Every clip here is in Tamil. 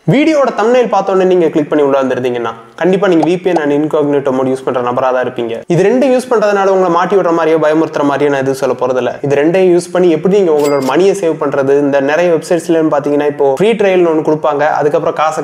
வீடியோட தம்ப்நெயில் பார்த்தோன்னே நீங்க கிளிக் பண்ணி உள்ள வந்திருந்தீங்கன்னா கண்டிப்பா நீங்க VPN and incognito mode use பண்ற நபரா தான் இருப்பீங்க. இது ரெண்டு யூஸ் பண்றதுனால உங்களை மாட்டி விடுற மாதிரியோ பயமுறுத்துற மாதிரியோ நான் எதுவும் சொல்ல போறதில்ல. இது ரெண்டையும் யூஸ் பண்ணி எப்படி நீங்க உங்களோட மணியை சேவ் பண்றது, இந்த நிறைய வெப்சைட்ஸ்ல பாத்தீங்கன்னா இப்போ ஃப்ரீ ட்ரையல் ஒன்று கொடுப்பாங்க, அதுக்கப்புறம் காசை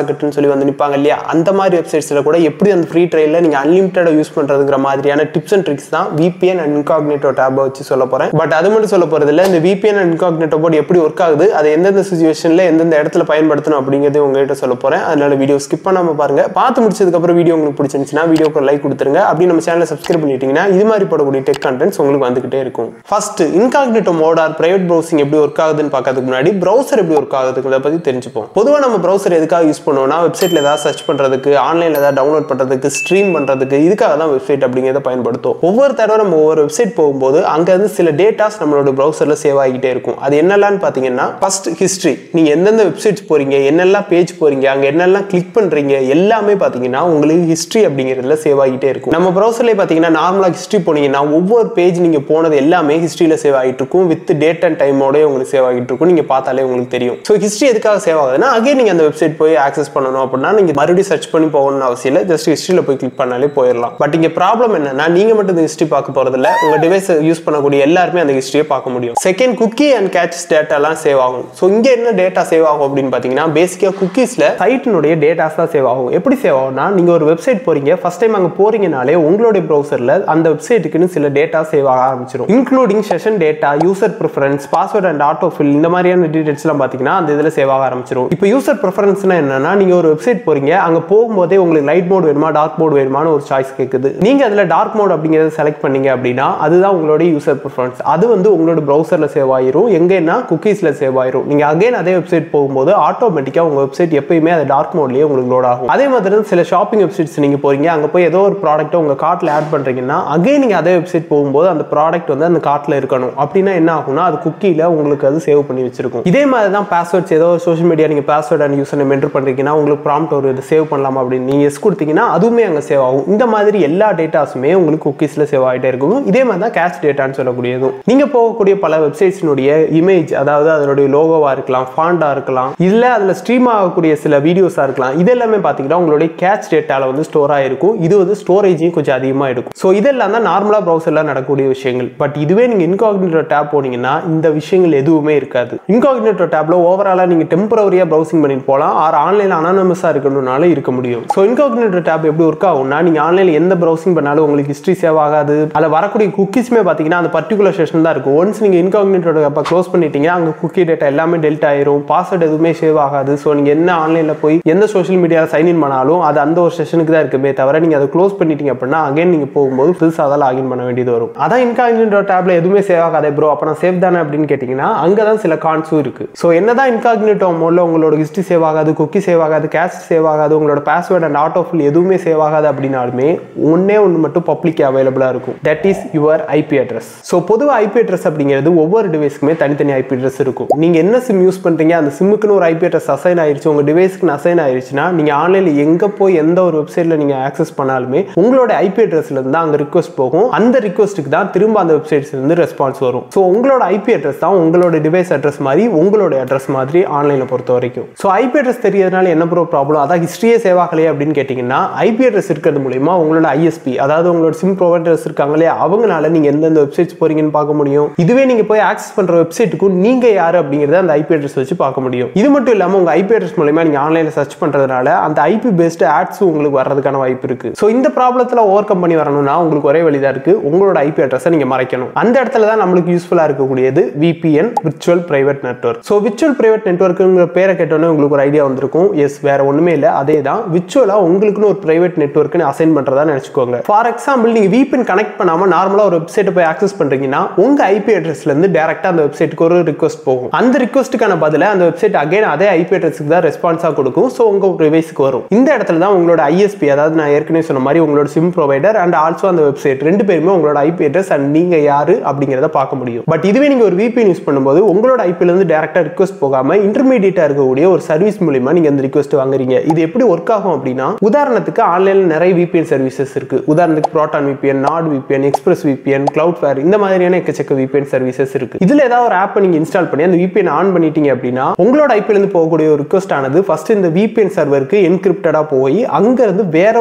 கட்டுன்னு சொல்லி வந்து நிப்பாங்க இல்லையா, அந்த மாதிரி வெப்சைட்ஸ்ல கூட எப்படி அந்த ஃப்ரீ ட்ரையல்ல நீங்க அன்லிமிட்டடா யூஸ் பண்றதுங்கிற மாதிரியான டிப்ஸ் அண்ட் ட்ரிக்ஸ் தான் VPN and incognito டேப் வச்சு சொல்ல போறேன். பட் அது மட்டும் சொல்ல போறது இல்ல, இந்த VPN and incognito போர்டு எப்படி ஒர்க் ஆகுது, அது எந்தெந்த சிச்சுவேஷன்ல எந்தெந்த இடத்துல பயன்படுத்தணும் அப்படிங்கறதை உங்ககிட்ட சொல்ல போறேன். அதனால வீடியோ ஸ்கிப் பண்ணாம பாருங்க. பார்த்து முடிச்சதுக்கு அப்புறம் வீடியோ உங்களுக்கு பிடிச்சிருந்துச்சுன்னா வீடியோக்கு லைக் கொடுத்துருங்க. அப்படி நம்ம சேனலை சப்ஸ்கிரைப் பண்ணிட்டீங்கன்னா இது மாதிரி போடக்கூடிய டெக் கண்டென்ட்ஸ் உங்களுக்கு வந்துகிட்டே இருக்கும். First incognito mode or private browsing எப்படி ஒர்க் ஆகுதுன்னு பார்க்கறதுக்கு முன்னாடி ப்ரௌசர் எப்படி ஒர்க் ஆகுதுங்கிறத பத்தி தெரிஞ்சுப்போம். பொதுவாக நம்ம ப்ரௌசர் எதுக்காக யூஸ் பண்ணுவோம்னா வெப்சைட்ல ஏதாவது சர்ச் பண்றதுக்கு, ஆன்லைன்ல ஏதாவது டவுன்லோட் பண்றதுக்கு, ஸ்ட்ரீம் பண்றதுக்கு, இதுக்காக தான் வெப்சைட் அப்படிங்கிறத பயன்படுத்தும். ஒவ்வொரு தடவை நம்ம ஒவ்வொரு வெப்சைட் போகும்போது அங்க இருந்து சில டேட்டாஸ் நம்மளோட ப்ரௌசர்ல சேவ் ஆகிட்டே இருக்கும். அது என்னெல்லாம் பாத்தீங்கன்னா ஃபர்ஸ்ட் ஹிஸ்டரி, நீங்க எந்தெந்த வெப்சைட்ஸ் போறீங்க, என்னெல்லாம் பேஜ் போறீங்க, அங்க என்னெல்லாம் கிளிக் பண்றீங்க எல்லாமே பாத்தீங்கன்னா உங்களுக்கு ஹிஸ்டரி அப்படிங்கிறதுல சேவ் ஆகிட்டே இருக்கும். நம்ம ப்ரௌசர்ல பாத்தீங்கன்னா நார்மலா ஹிஸ்டரி போனீங்கன்னா ஒவ்வொரு பேஜ் நீங்க போனது எல்லாமே ஹிஸ்டரியில சேவ் ஆகிட்டு இருக்கும். வித் டேட் அண்ட் டைமோட உங்களுக்கு சேவ் ஆகிட்டு இருக்கும். நீங்க பார்த்தாலே உங்களுக்கு தெரியும். ஸோ ஹிஸ்டரி எதுக்காக சேவ் ஆகுதுன்னா அகைன் நீங்க அந்த வெப்சைட் போய் ஆக்சஸ் பண்ணணும் அப்படின்னா நீங்க மறுபடியும் சர்ச் பண்ணி போகணும்னு அவசியம் இல்லை. ஜஸ்ட் ஹிஸ்டரியில போய் கிளிக் பண்ணாலே போயிடலாம். பட் இங்க ப்ராப்ளம் என்னன்னா நீங்க மட்டும் இந்த ஹிஸ்டரி பார்க்க போறது இல்ல, உங்க டிவைஸ் யூஸ் பண்ணக்கூடிய எல்லாருமே அந்த ஹிஸ்டரியை பார்க்க முடியும். Second, cookie and cache data எல்லாம் சேவ் ஆகும். ஸோ இங்க என்ன டேட்டா சேவ் ஆகும் அப்படின்னு பாத்தீங்கன்னா பேசிக்கா குக்கீஸ்ல சைட்டினுடைய டேட்டாஸ் தான் சேவ் ஆகும். எப்படி சேவ் ஆகும்னா நீங்க ஒரு வெப்சைட் போறீங்க, ஃபர்ஸ்ட் டைம் அங்க போறீங்கனாலே உங்களுடைய ப்ரௌசர்ல அந்த வெப்சைட்டுக்குன்னு சில டேட்டா சேவ் ஆக ஆரம்பிச்சிடும். Including session data, user preference, password and auto fill, இந்த மாதிரியான டீடைல்ஸ் எல்லாம் பாத்தீங்கன்னா அந்த இதுல சேவ் ஆக ஆரம்பிச்சிடும். இப்போ யூசர் ப்ரிஃபரன்ஸ்னா என்னன்னா நீங்க ஒரு வெப்சைட் போறீங்க, அங்க போகும்போதே உங்களுக்கு லைட் மோட் வேணுமா டார்க் மோட் வேணுமான்னு ஒரு சாய்ஸ் கேக்குது. நீங்க அதுல டார்க் மோட் அப்படிங்கறத செலக்ட் பண்ணீங்க அப்படின்னா அதுதான் உங்களோட யூசர் ப்ரிஃபரன்ஸ். அது வந்து உங்களோட ப்ரௌசர்ல சேவ் ஆயிரும், எங்கன்னா குக்கீஸ்ல சேவ் ஆயிரும். நீங்க அகைன் அதே வெப்சைட் போகும்போது ஆட்டோமேட்டிக்கா உங்க வெப்சைட் எப்பயுமே அது டார்க் மோட்லயே உங்களுக்கு லோட் ஆகும். அதே மாதிரி சில ஷாப்பிங் வெப்சைட்ஸ் நீங்க போறீங்க, அங்க போய் ஏதோ ஒரு ப்ராடக்ட்டை உங்க கார்ட்ல ஆட் பண்றீங்கன்னா அகைன் நீங்க அதே வெப்சைட் போகும்போது அந்த ப்ராடக்ட் வந்து அந்த கார்ட்ல இருக்கணும். அப்படின்னா என்ன ஆகும்னா அது குக்கில உங்களுக்கு அது சேவ் பண்ணி வச்சிருக்கும். இதே மாதிரி தான் பாஸ்வேர்ட்ஸ், ஏதோ சோஷியல் மீடியா நீங்க password and user name enter பண்றீங்கன்னா உங்களுக்கு ப்ராம்ப்ட் ஒரு இது சேவ் பண்ணலாமா அப்படின்னு நீங்க எஸ் கொடுத்தீங்கன்னா அதுவுமே அங்க சேவ் ஆகும். இந்த மாதிரி எல்லா டேட்டாஸுமே உங்களுக்கு குக்கீஸ்ல சேவ் ஆகிட்டே இருக்கும். இதே மாதிரி தான் கேட்ச் டேட்டான்னு சொல்லக்கூடியதும். நீங்க போகக்கூடிய பல வெப்சைட்ஸ்னுடைய இமேஜ், அதாவது அதனுடைய லோகோவா இருக்கலாம், ஃபாண்டா இருக்கலாம், இல்ல அதுல ஸ்ட்ரீம் ஆகக்கூடிய சில வீடியோஸா இருக்கலாம், இது எல்லாமே பாத்தீங்கன்னா உங்களுடைய கேட்ச் டேட்டால வந்து ஸ்டோர் ஆயிருக்கும். இது வந்து ஸ்டோரேஜையும் கொஞ்சம் அதிகமா எடுக்கும். ஸோ இதெல்லாம் தான் நார்மலா ப்ரௌசர்ல நடக்கக்கூடிய விஷயங்கள். பட் இதுவே நீங்க இன்காக்னிட்டோ டேப் போனீங்கன்னா இந்த விஷயங்கள் எதுவுமே இருக்காது. இன்காக்னிட்டோ டேப்ல ஓவராலா நீங்க டெம்பரரியா ப்ரௌசிங் பண்ணிட்டு போகலாம், ஆர் ஆன்லைன்ல அனானமஸா இருக்கணும்னால இருக்க முடியும். ஸோ இன்காக்னிட்டோ டேப் எப்படி ஒர்க் ஆகும்னா நீங்க ஆன்லைன்ல எந்த ப்ரௌசிங் பண்ணாலும் உங்களுக்கு ஹிஸ்டரி சேவ் ஆகாது. அதுல வரக்கூடிய குக்கீஸ்மே பாத்தீங்கன்னா அந்த பர்டிகுலர் செஷன் தான் இருக்கும். ஒன்ஸ் நீங்க இன்காக்னிட்டோ டேப்பை க்ளோஸ் பண்ணிட்டீங்க, அங்க குக்கி டேட்டா எல்லாமே டெலிட் ஆயிரும், பாஸ்வேர்ட் எதுவுமே சேவ் ஆகாது. ஸோ நீங்க என்ன ஆன்லைன்ல போய் எந்த சோஷியல் மீடியாவில் சைன் இன் பண்ணாலும் அது அந்த ஒரு செஷனுக்கு தான் இருக்குமே தவிர நீங்க அதை க்ளோஸ் பண்ணிட்டீங்க அப்படின்னா அகைன் நீங்க போகும்போது புதுசாக தான் லாகின் பண்ண வேண்டியது வரும். அதான் இன்காக்னிட்டோ டேப்ல எதுவுமே சேவ் ஆகாதே ப்ரோ, அப்ப நான் சேவ் தானே அப்படின்னு கேட்டீங்கன்னா அங்கதான் சில கான்ஸும் இருக்கு. ஸோ என்னதான் இன்காக்னிட்டோ மோட்ல உங்களோட ஹிஸ்டரி சேவ் ஆகாது, குக்கி சேவ் ஆகாது, கேஷ் சேவ் ஆகாது, உங்களோட பாஸ்வேர்ட் அண்ட் ஆட்டோ ஃபில் எதுவுமே சேவ் ஆகாது அப்படின்னாலுமே ஒன்னே ஒன்று மட்டும் பப்ளிக் அவைலபிளா இருக்கும். That is your IP address. So பொதுவாக ஐபி அட்ரஸ் அப்படிங்கிறது ஒவ்வொரு டிவைஸ்க்குமே தனித்தனி ஐபி அட்ரஸ் இருக்கும். நீங்க என்ன சிம் யூஸ் பண்றீங்க, அந்த சிம்முக்குன்னு ஒரு ஐபி அட்ரஸ் அசைன் ஆயிருச்சு, உங்க டிவைஸ்க்கு அசைன் ஆயிருச்சுன்னா நீங்க ஆன்லைன்ல எங்க போய் எந்த ஒரு வெப்சைட்ல நீங்க ஆக்சஸ் பண்ணாலுமே உங்களோட ஐபி அட்ரஸ்ல இருந்து அங்க ரிக்வெஸ்ட் போகும். அந்த ரிக்வெஸ்ட்டுக்கு தான் திரும்ப அந்த வெப்சைட்ஸ்ல இருந்து ரெஸ்பான்ஸ் வரும். ஸோ உங்களோட ஐபி அட்ரஸ் தான் உங்களோட டிவைஸ் அட்ரஸ் மாதிரி உங்களோட அட்ரஸ் மாதிரி ஆன்லைன்ல பொறுத்த வரைக்கும். ஸோ ஐபி அட்ரஸ் தெரியறதுனால என்ன ப்ராப்ளம், அதான் ஹிஸ்டரியே சேவ் ஆகலையே அப்படின்னு கேட்டீங்கன்னா ஐபி அட்ரஸ் இருக்கிறது மூலமா உங்களோட ஐஎஸ்பி, அதாவது உங்களோட சிம் ப்ரொவைடர்ஸ் இருக்காங்களே அவங்களால நீங்க எந்தெந்த வெப்சைட்ஸ் போறீங்கன்னு பார்க்க முடியும். இதுவே நீங்க போய் ஆக்சஸ் பண்ற வெப்சைட்டுக்கும் நீங்க யாரு அப்படிங்கறத அந்த ஐபி அட்ரஸ் வச்சு பார்க்க முடியும். இது மட்டும் இல்லாம உங்க ஐபி அட்ரஸ் மூலமா நீங்க ஆன்லைன்ல சர்ச் பண்றதுனால அந்த ஐபி பேஸ்ட் ஆட்ஸ் உங்களுக்கு வர்றதுக்கான வாய்ப்பு இருக்கு. ஸோ இந்த ப்ராப்ளத்துல ஓவர் கம் பண்ணி வரணும்னா உங்களுக்கு ஒரே வழிதான் இருக்கு, உங்களோட ஐபி அட்ரஸை நீங்க மறைக்கணும். அந்த இடத்துல தான் நம்மளுக்கு யூஸ்ஃபுல்லா இருக்கக்கூடியது VPN, virtual private network. So virtual private நெட்வொர்க்குங்கிற பேரை கேட்டோன்னே உங்களுக்கு ஒரு ஐடியா வந்திருக்கும். எஸ், வேற ஒண்ணுமே இல்லை, அதே தான் விர்ச்சுவலா உங்களுக்குன்னு ஒரு பிரைவேட் நெட்வொர்க்னு அசைன் பண்றதா நினைச்சுக்கோங்க. ஃபார் எக்ஸாம்பிள் நீங்க VPN கனெக்ட் பண்ணாம நார்மலா ஒரு வெப்சைட்டை போய் ஆக்சஸ் பண்றீங்கன்னா உங்க ஐபி அட்ரஸ்ல இருந்து டைரக்டா அந்த வெப்சைட்டுக்கு ஒரு ரிக்வெஸ்ட் போகும். அந்த ரிக்வெஸ்ட்டுக்கான பதில அந்த வெப்சைட் அகைன் அதே ஐபி அட்ரஸ்க்கு தான் ரெஸ்பான்ஸா கொடுக்கும். ஸோ உங்க டிவைஸ்க்கு வரும். இந்த இடத்துல தான் உங்களோட ISP, அதாவது நான் ஏற்கனவே சொன்ன மாதிரி உங்களோட சிம் ப்ரொவைடர் அண்ட் ஆல்சோ அந்த வெப்சைட் ரெண்டு பேருமே உங்களோட ஐபி அட்ரஸ் அண்ட் நீங்க யாரு அப்படிங்கறத பார்க்க முடியும். பட் இதுவே நீங்க ஒரு VPN யூஸ் பண்ணும்போது உங்களோட ஐபில இருந்து டைரக்டா ரிக்வெஸ்ட் போகாம இன்டர்மீடியேட்டா இருக்கக்கூடிய ஒரு சர்வீஸ் மூலமா நீங்க அந்த ரிக்வெஸ்ட் வாங்குறீங்க. இது எப்படி ஒர்க் ஆகும் அப்படின்னா உதாரணத்துக்கு ஆன்லைன்ல நிறைய VPN சர்வீசஸ் இருக்கு. உதாரணத்துக்கு Proton VPN, Nord VPN, Express VPN, Cloudflare, இந்த மாதிரியான எக்கச்சக்க VPN சர்வீசஸ் இருக்கு. இதுல ஏதாவது ஒரு ஆப் நீங்க இன்ஸ்டால் பண்ணி அந்த VPN ஆன் பண்ணிட்டீங்க அப்படின்னா உங்களோட ஐபில இருந்து போகக்கூடிய ரிக்வெஸ்ட் ஆனது ஃபர்ஸ்ட் இந்த VPN சர்வருக்கு என்கிரிப்டடா போய் அங்க இருந்து வேற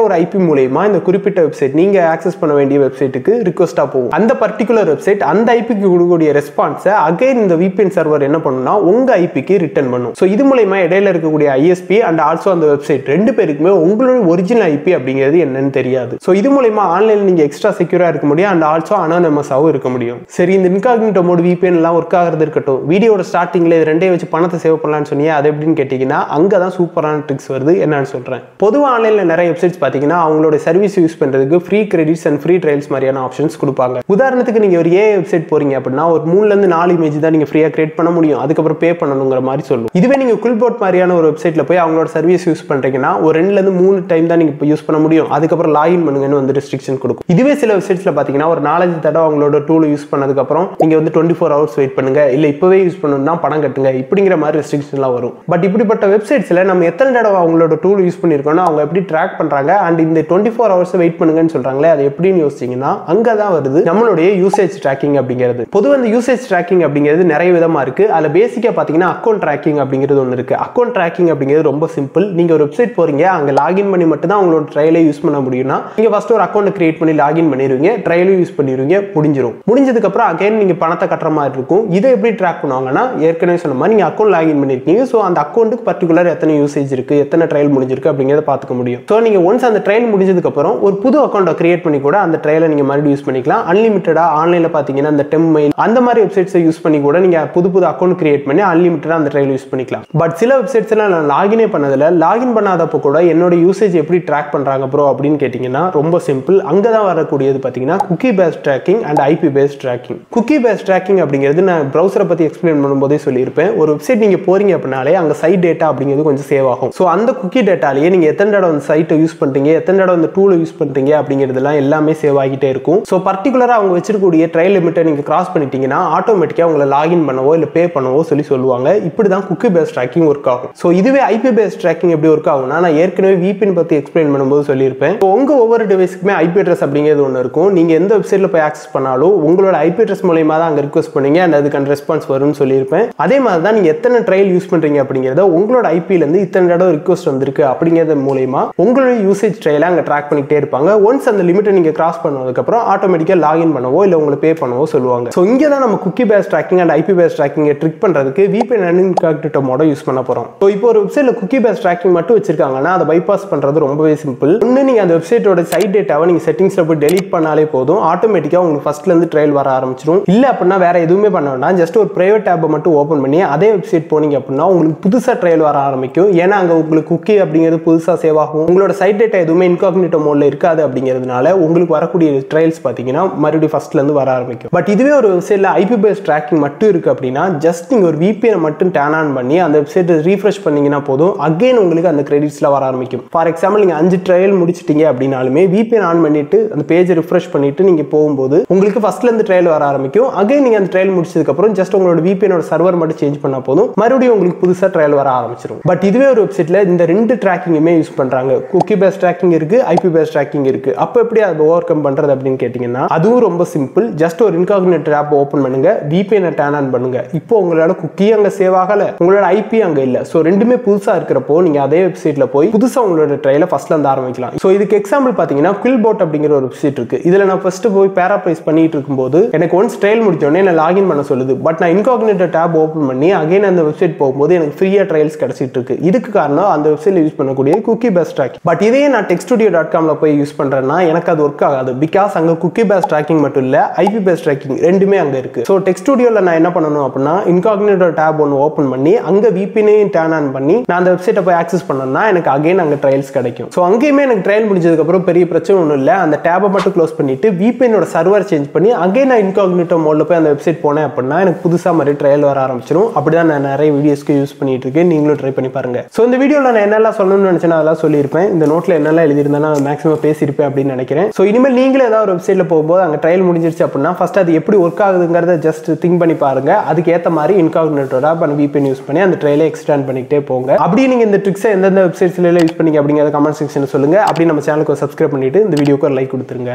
ஒரு IP மூலமா இந்த குறிப்பிட்ட வெப்சைட் நீங்க ஆக்சஸ் பண்ண வேண்டிய வெப்சைட்டுக்கு ரிக்வெஸ்டா போகும். அந்த பர்టిక్యులர் வெப்சைட் அந்த ஐபிக்கு கொடுக்கக்கூடிய ரெஸ்பான்ஸை அகைன் இந்த VPN சர்வர் என்ன பண்ணும்னா உங்க ஐபிக்கு ரிட்டர்ன் பண்ணும். ஸோ இது மூலமா இடையில இருக்கக்கூடிய ISP அண்ட் ஆல்சோ அந்த வெப்சைட் ரெண்டு பேருக்குமே உங்களோட ஒரிஜினல் ஐபி அப்படிங்கிறது என்னன்னு தெரியாது. ஸோ இது மூலமா ஆன்லைன்ல நீங்க எக்ஸ்ட்ரா செக்யூரா இருக்க முடியும் அண்ட் ஆல்சோ அனானிமஸாவும் இருக்க முடியும். சரி, இந்த இன்காக்னிட்டோ மோட் VPN எல்லாம் ஒர்க் ஆகிறது இருக்கட்டும், வீடியோட ஸ்டார்டிங்ல இது ரெண்டே வச்சு பணத்தை சேவ் பண்ணலாம்னு சொன்னீங்க. அது எப்படின்னு கேட்டீங்கன்னா அங்கதான் சூப்பரான ட்ரிக்ஸ் வருது. என்னன்னு சொல்றேன். பொதுவாக ஆன்லைன்ல நிறைய வெப்சைட்ஸ் பாத்தீங்கன்னா அவங்களோட சர்வீஸ் யூஸ் பண்றதுக்கு free credits and free trials மாதிரியான ஆப்ஷன்ஸ் கொடுப்பாங்க. உதாரணத்துக்கு நீங்க ஒரு AI வெப்சைட் போறீங்க அப்படின்னா ஒரு 3ல இருந்து 4 இமேஜ் தான் நீங்க ஃப்ரீயா கிரியேட் பண்ண முடியும், அதுக்கப்புறம் பே பண்ணணுங்கிற மாதிரி சொல்லும். இதுவே நீங்க குல்போட் மாதிரியான ஒரு வெப்சைட்ல போய் அவங்களோட சர்வீஸ் யூஸ் பண்றீங்கன்னா ஒரு 2ல இருந்து 3 டைம் தான் நீங்க யூஸ் பண்ண முடியும், அதுக்கப்புறம் லாகின் பண்ணுங்கன்னு வந்து ரெஸ்ட்ரிக்ஷன் கொடுக்கும். இதுவே சில வெப்சைட்ஸ்ல பாத்தீங்கன்னா ஒரு 4-5 தடவை அவங்களோட டூல் யூஸ் பண்ணதுக்கு அப்புறம் நீங்க வந்து 24 ஹவர்ஸ் வெயிட் பண்ணுங்க, இல்ல இப்பவே யூஸ் பண்ணணும்னா பணம் கட்டுங்க, இப்படிங்கிற மாதிரி ரெஸ்ட்ரிக்ஷன்லாம் வரும். பட் இப்படிப்பட்ட வெப்சைட்ஸ்ல நம்ம எத்தனை தடவை அவங்களோட டூல் யூஸ் பண்ணிருக்கோம்னா அவங்க எப்படி ட்ராக் பண்றாங்க அண்ட் இந்த 24 ஹவர்ஸ் வெயிட் பண்ணுங்கன்னு சொல்றாங்களே அது எப்படின்னு யோசிச்சீங்கன்னா அங்கதான் வருது நம்மளுடைய யூசேஜ் ட்ராக்கிங் அப்படிங்கிறது. பொதுவாக இந்த யூசேஜ் ட்ராக்கிங் அப்படிங்கிறது நிறைய விதமா இருக்கு. அதுல பேசிக்கா பாத்தீங்கன்னா அக்கௌண்ட் ட்ராக்கிங் அப்படிங்கிறது ஒன்று இருக்கு. அக்கௌண்ட் ட்ராக்கிங் அப்படிங்கிறது ரொம்ப சிம்பிள். நீங்க ஒரு வெப்சைட் போறீங்க, அங்க லாகின் பண்ணி மட்டும் தான் உங்களோட ட்ரையலை யூஸ் பண்ண முடியும்னா நீங்க ஃபர்ஸ்ட் ஒரு அக்கௌண்ட் கிரியேட் பண்ணி லாகின் பண்ணிடுவீங்க, ட்ரையலும் யூஸ் பண்ணிடுவீங்க, முடிஞ்சிடும். முடிஞ்சதுக்கு அப்புறம் அகைன் நீங்க பணத்தை கட்டுற மாதிரி இருக்கும். இதை எப்படி ட்ராக் பண்ணுவாங்கன்னா ஏற்கனவே சொன்ன மாதிரி நீங்க அக்கௌண்ட் லாகின் பண்ணிருக்கீங்க, ஸோ அந்த அக்கௌண்ட்டுக்கு பர்டிகுலர் எத்தனை யூசேஜ் இருக்கு, எத்தனை ட்ரையல் முடிஞ்சிருக்கு அப்படிங்கிறத பார்த்துக்க முடியும். ஸோ நீங்க ஒன்ஸ் அந்த ட்ரையல் முடிஞ்சதுக்கு அப்புறம் ஒரு புது அக்கௌண்ட்டை கிரியேட் பண்ணி கூட அந்த ட்ரையலை நீங்க மறுபடியும் யூஸ் பண்ணிக்கலாம். அன்லிமிட்டடா ஆன்லைன்ல பாத்தீங்கன்னா அந்த டெம்மெயில் அந்த மாதிரி வெப்சைட்ஸை யூஸ் பண்ணி கூட நீங்க புது அக்கௌண்ட் கிரியேட் பண்ணி அன்லிமிட்டடா அந்த ட்ரையல் யூஸ் பண்ணிக்கலாம். பட் சில வெப்சைட்ஸ் எல்லாம் நான் லாகினே பண்ணதில்ல, லாகின் பண்ணாதப்போ கூட என்னோட யூசேஜ் எப்படி ட்ராக் பண்றாங்க ப்ரோ அப்படின்னு கேட்டீங்கன்னா ரொம்ப சிம்பிள். அங்கதான் வரக்கூடியது பாத்தீங்கன்னா cookie based tracking and IP based tracking. Cookie based tracking அப்படிங்கிறது நான் ப்ரௌசரை பத்தி எக்ஸ்பிளைன் பண்ணும்போதே சொல்லியிருப்பேன். ஒரு வெப்சைட் நீங்க போறீங்க அப்படின்னாலே அங்க சைட் டேட்டா அப்படிங்கிறது கொஞ்சம் சேவ் ஆகும். ஸோ அந்த குக்கி டேட்டாலேயே நீங்க எத்தனை தடவை அந்த சைட்டை யூஸ் பண்றீங்க, எத்தனை தடவை அந்த டூலை யூஸ் பண்றீங்க அப்படிங்கிறதுலாம் எல்லாமே சேவ் ஆகிட்டே இருக்கும். ஸோ பர்டிகுலரா அவங்க வச்சிருக்கக்கூடிய ட்ரையல் லிமிட்டை நீங்க கிராஸ் பண்ணிட்டீங்கன்னா ஆட்டோமேட்டிக்கா உங்களை லாகின் பண்ணவோ இல்ல பே பண்ணவோ சொல்லுவாங்க. இப்படிதான் குக்கி பேஸ்ட் ட்ராக்கிங் ஒர்க் ஆகும். ஸோ இதுவே IP பேஸ்ட் ட்ராக்கிங் எப்படி ஒர்க் ஆகும்னா நான் ஏற்கனவே VPN பத்தி எக்ஸ்பிளைன் பண்ணும்போது சொல்லியிருப்பேன். உங்க ஒவ்வொரு டிவைஸ்க்குமே IP அட்ரஸ் அப்படிங்கிறது ஒன்று இருக்கும். நீங்க எந்த வெப்சைட்ல போய் ஆக்சஸ் பண்ணாலும் உங்களோட IP அட்ரஸ் மூலமா தான் அங்க ரிக்வெஸ்ட் பண்ணீங்க அண்ட் அதுக்கான ரெஸ்பான்ஸ் வரும்னு சொல்லியிருப்பேன். அதே மாதிரி தான் நீங்க எத்தனை ட்ரையல் யூஸ் பண்றீங்க அப்படிங்கிறத உங்களோட IP-ல இருந்து இத்தனை தடவை ரிக்வெஸ்ட் வந்திருக்கு அப்படிங்கிறது மூலமா உங்களோட யூசேஜ் ட்ரையலை அங்க ட்ராக் பண்ணிட்டே இருப்பாங்க. ஒன்ஸ் அந்த லிமிட்டை நீங்க கிராஸ் பண்ணதுக்கு அப்புறம் ஆட்டோமேட்டிக்கா லாகின் பண்ணவோ இல்ல உங்களை பே பண்ணவோ சொல்லுவாங்க. ஸோ இங்கே தான் நம்ம cookie based tracking and IP based tracking trick பண்றதுக்கு VPN அன்இன்காக்னிட்டோ மோட யூஸ் பண்ண போறோம். ஸோ இப்போ ஒரு வெப்சைட்ல குக்கி பேஸ்ட் ட்ராக்கிங் மட்டும் வச்சிருக்காங்கன்னா அதை பைபாஸ் பண்றது ரொம்பவே சிம்பிள். ஒன்னு நீங்க அந்த வெப்சைட்டோட சைட் டேட்டாவை நீங்க செட்டிங்ஸ்ல போய் டெலீட் பண்ணாலே போதும், ஆட்டோமேட்டிக்கா உங்களுக்கு ஃபர்ஸ்ட்ல இருந்து ட்ரையல் வர ஆரம்பிச்சிடும். இல்ல அப்படின்னா வேற எதுவுமே பண்ண வேண்டாம், ஜஸ்ட் ஒரு பிரைவேட் டேப்பை மட்டும் ஓபன் பண்ணி அதே வெப்சைட் போனீங்க அப்படின்னா உங்களுக்கு புதுசா ட்ரையல் வர ஆரம்பிக்கும். ஏன்னா அங்க உங்களுக்கு குக்கி அப்படிங்கிறது புதுசா சேவ் ஆகும். உங்களோட சைட் டேட்டா எதுவுமே இன்காக்னிட்டோ மோட்ல இருக்காது அப்படிங்கிறதுனால உங்களுக்கு வரக்கூடிய ட்ரையல்ஸ் பாத்தீங்கன்னா மறுபடியும் ஃபர்ஸ்ட்ல இருந்து வர ஆரம்பிக்கும். பட் இதுவே ஒரு வெப்சைட்ல IP பேஸ்ட் ட்ராக்கிங் மட்டும் இருக்கு அப்படின்னா ஜஸ்ட் நீங்க ஒரு VPN மட்டும் டர்ன் ஆன் பண்ணி அந்த வெப்சைட்டை ரீஃப்ரெஷ் பண்ணீங்கன்னா போதும், அகைன் உங்களுக்கு அந்த கிரெடிட்ஸ்ல வர ஆரம்பிக்கும். ஃபார் எக்ஸாம்பிள் நீங்க 5 ட்ரையல் முடிச்சிட்டீங்க அப்படின்னாலுமே VPN ஆன் பண்ணிட்டு அந்த பேஜை ரிஃப்ரெஷ் பண்ணிட்டு நீங்க போகும்போது உங்களுக்கு ஃபர்ஸ்ட்ல இருந்து ட்ரையல் வர ஆரம்பிக்கும். அகைன் நீங்க அந்த ட்ரையல் முடிச்சதுக்கு அப்புறம் ஜஸ்ட் உங்களோட VPN சர்வர் மட்டும் சேஞ்ச் பண்ணா போதும், மறுபடியும் உங்களுக்கு புதுசா ட்ரையல் வர ஆரம்பிச்சிடும். பட் இதுவே ஒரு வெப்சைட்ல இந்த ரெண்டு ட்ராக்கிங்குமே யூஸ் பண்றாங்க. குக்கி பேஸ்ட் ட்ராக்கிங் இருக்கு, IP பேஸ்ட் ட்ராக்கிங் இருக்கு. அப்ப எப்படி அதை ஓவர் கம் பண்றது அப்படின்னு கேட்டீங்கன்னா அதுவும் ரொம்ப சிம்பிள். ஜஸ்ட் ஒரு இன்காக்னிட்டோ ஆப் ஓபன் பண்ணுங்க, VPN டர்ன் ஆன் பண்ணுங்க. இப்போ உங்களோட குக்கி அங்க சேவ் ஆகல, உங்களோட IP அங்க இல்ல. சோ ரெண்டுமே புதுசா இருக்கிறப்போ நீங்க அதே வெப்சைட்ல போய் புதுசா உங்களோட ட்ரையலை ஃபர்ஸ்ட்ல இருந்து ஆரம்பிக்கலாம். சோ இதுக்கு எக்ஸாம்பிள் பாத்தீங்கன்னா குல்போட் அப்படிங்கிற ஒரு வெப்சைட் இருக்கு. இதுல நான் ஃபர்ஸ்ட் போய் பேராப்ரைஸ் பண்ணிட்டு இருக்கும்போது எனக்கு ஒன்ஸ் ட்ரையல் முடிச்சோடனே என்ன லாகின் பண்ண சொல்லுது. பட் நான் இன்காக்னிட்டோ டேப் ஓபன் பண்ணி அகைன் அந்த வெப்சைட் போகும்போது எனக்கு ஃப்ரீயா ட்ரையல்ஸ் கிடைச்சிட்டு இருக்கு. இதுக்கு காரணம் அந்த வெப்சைட்ல யூஸ் பண்ணக்கூடிய குக்கி பேஸ்ட் ட்ராக்கிங். பட் இதே நான் TechStudio.comல போய் யூஸ் பண்றேன்னா எனக்கு அது ஒர்க் ஆகாது. பிகாஸ் அங்க குக்கி பேஸ்ட் ட்ராக்கிங் மட்டும் இல்ல, IP பேஸ்ட் ட்ராக்கிங் ரெண்டுமே அங்க இருக்கு. சோ TechStudioல நான் என்ன பண்ணணும் அப்படின்னா இன்காக்னிட்டோ டேப் ஒன்னு ஓபன் பண்ணி அங்க VPN டர்ன் ஆன் பண்ணி நான் அந்த வெப்சைட்டை போய் ஆக்சஸ் பண்ணேன்னா எனக்கு அகைன் அங்க ட்ரையல்ஸ் கிடைக்கும். சோ அங்கேயுமே எனக்கு ட்ரையல் முடிஞ்சதுக்கு அப்புறம் பெரிய பிரச்சனை ஒன்றும் இல்லை. அந்த டேபை மட்டும் க்ளோஸ் பண்ணிட்டு VPN சர்வர் சேஞ்ச் பண்ணி அகைன் நான் இன்காக்னிட்டோ மோட்ல போய் அந்த வெப்சைட் போனேன் அப்படின்னா எனக்கு புதுசா மாதிரி ட்ரையல் வர ஆரம்பிச்சிடும். அப்படிதான் நான் நிறைய வீடியோஸ்க்கு யூஸ் பண்ணிட்டு இருக்கேன். நீங்களும் ட்ரை பண்ணி பாருங்க. சோ இந்த வீடியோல நான் என்னெல்லாம் சொல்லணும்னு நினைச்சேன் அதெல்லாம் சொல்லியிருப்பேன். இந்த நோட்ல என்னெல்லாம் எழுதியிருந்தேன்னா மேக்ஸிமம் பேசியிருப்பேன் அப்படின்னு நினைக்கிறேன். சோ இனிமேல் நீங்களே ஏதாவது ஒரு வெப்சைட்ல போகும்போது அங்க ட்ரையல் முடிஞ்சிருச்சு அப்படின்னா ஃபர்ஸ்ட் அது எப்படி ஒர்க் ஆகுதுங்கிறத ஜஸ்ட் திங்க் பண்ணி பாருங்க. அதுக்கு ஏற்ற மாதிரி incognito app and VPN use பண்ணி அந்த ட்ரையலை எக்ஸ்டெண்ட் பண்ணிக்கிட்டே போங்க. அப்படி நீங்க இந்த ட்ரிக்ஸை எந்தெந்த வெப்சைட்ஸ்ல யூஸ் பண்ணீங்க அப்படிங்கிறத கமெண்ட் செக்ஷன்ல சொல்லுங்க. அப்படி நம்ம சேனலுக்கு சப்ஸ்கிரைப் பண்ணிட்டு இந்த வீடியோக்கு ஒரு லைக் கொடுத்துருங்க.